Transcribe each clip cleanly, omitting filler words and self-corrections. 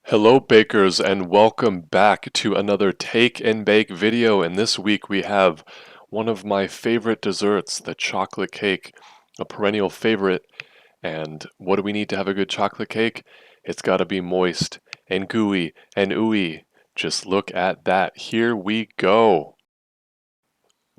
Hello bakers and welcome back to another take and bake video, and this week we have one of my favorite desserts, the chocolate cake, a perennial favorite. And what do we need to have a good chocolate cake? It's got to be moist and gooey and ooey. Just look at that. Here we go.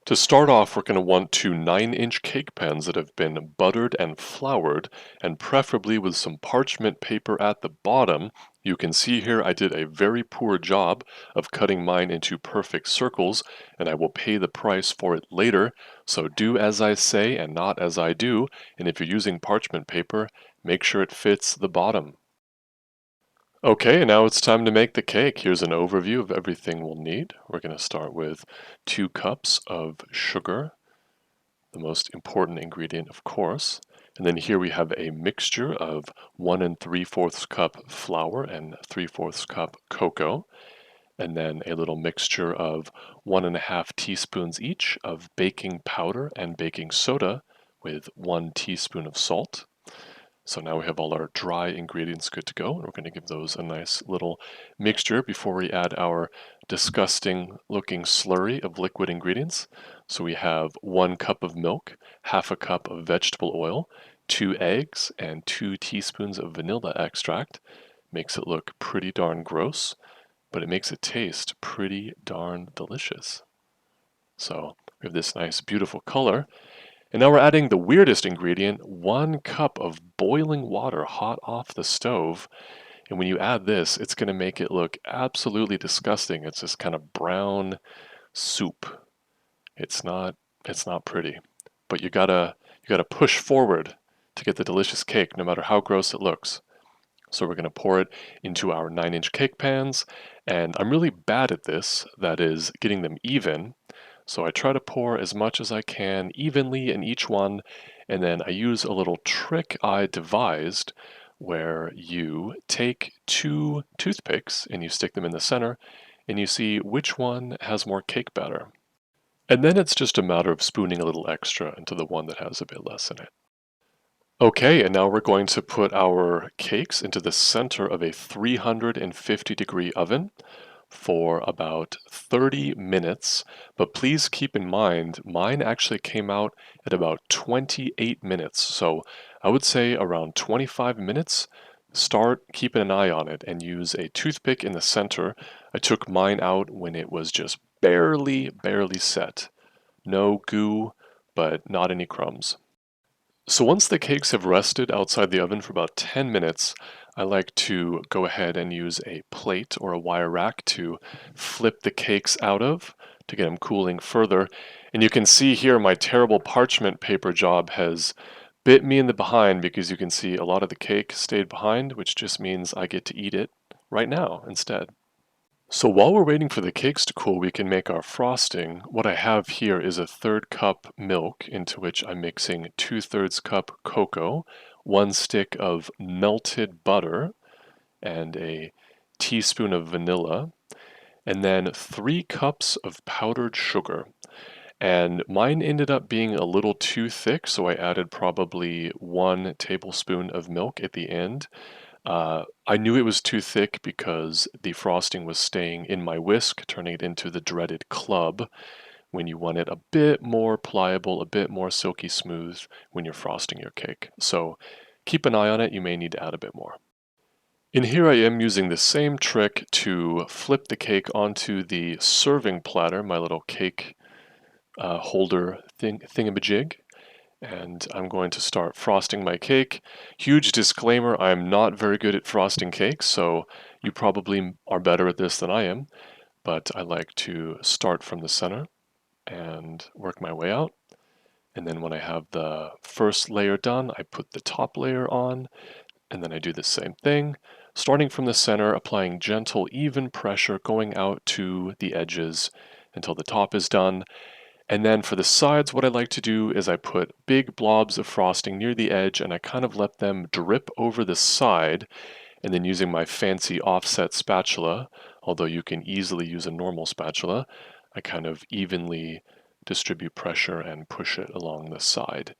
To start off, we're going to want two 9-inch cake pans that have been buttered and floured, and preferably with some parchment paper at the bottom. You can see here I did a very poor job of cutting mine into perfect circles, and I will pay the price for it later, so do as I say and not as I do, and if you're using parchment paper, make sure it fits the bottom. Okay, and now it's time to make the cake. Here's an overview of everything we'll need. We're going to start with 2 cups of sugar, the most important ingredient, of course. And then here we have a mixture of 1 3/4 cup flour and 3/4 cup cocoa. And then a little mixture of 1½ teaspoons each of baking powder and baking soda with 1 teaspoon of salt. So now we have all our dry ingredients good to go, and we're going to give those a nice little mixture before we add our disgusting looking slurry of liquid ingredients. So we have 1 cup of milk, half a cup of vegetable oil, 2 eggs, and 2 teaspoons of vanilla extract. Makes it look pretty darn gross, but it makes it taste pretty darn delicious. So we have this nice beautiful color. And now we're adding the weirdest ingredient, 1 cup of boiling water hot off the stove. And when you add this, it's going to make it look absolutely disgusting. It's this kind of brown soup. It's not pretty. But you gotta push forward to get the delicious cake, no matter how gross it looks. So we're going to pour it into our 9-inch cake pans, and I'm really bad at this, that is getting them even. So I try to pour as much as I can evenly in each one, and then I use a little trick I devised where you take 2 toothpicks and you stick them in the center, and you see which one has more cake batter. And then it's just a matter of spooning a little extra into the one that has a bit less in it. Okay, and now we're going to put our cakes into the center of a 350-degree oven for about 30 minutes, but please keep in mind, mine actually came out at about 28 minutes, so I would say around 25 minutes. Start keeping an eye on it and use a toothpick in the center. I took mine out when it was just barely set. No goo, but not any crumbs. So once the cakes have rested outside the oven for about 10 minutes, I like to go ahead and use a plate or a wire rack to flip the cakes out of to get them cooling further. And you can see here my terrible parchment paper job has bit me in the behind because you can see a lot of the cake stayed behind, which just means I get to eat it right now instead. So while we're waiting for the cakes to cool, we can make our frosting. What I have here is a 1/3 cup milk into which I'm mixing 2/3 cup cocoa, 1 stick of melted butter, and a teaspoon of vanilla, and then 3 cups of powdered sugar. And mine ended up being a little too thick, so I added probably 1 tablespoon of milk at the end. I knew it was too thick because the frosting was staying in my whisk, turning it into the dreaded club when you want it a bit more pliable, a bit more silky smooth when you're frosting your cake. So keep an eye on it, you may need to add a bit more. And here I am using the same trick to flip the cake onto the serving platter, my little cake holder thingamajig. And I'm going to start frosting my cake. Huge disclaimer, I'm not very good at frosting cakes, so you probably are better at this than I am, but I like to start from the center and work my way out. And then when I have the first layer done, I put the top layer on, and then I do the same thing, starting from the center, applying gentle, even pressure going out to the edges until the top is done. And then for the sides, what I like to do is I put big blobs of frosting near the edge and I kind of let them drip over the side, and then using my fancy offset spatula, although you can easily use a normal spatula, I kind of evenly distribute pressure and push it along the side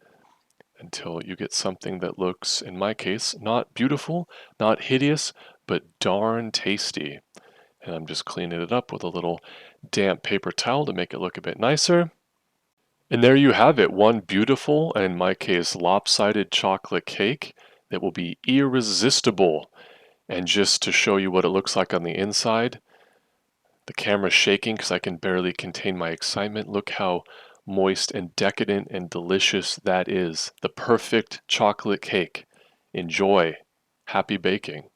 until you get something that looks, in my case, not beautiful, not hideous, but darn tasty. And I'm just cleaning it up with a little damp paper towel to make it look a bit nicer. And there you have it, one beautiful, and in my case, lopsided chocolate cake that will be irresistible. And just to show you what it looks like on the inside, the camera's shaking because I can barely contain my excitement. Look how moist and decadent and delicious that is. The perfect chocolate cake. Enjoy. Happy baking.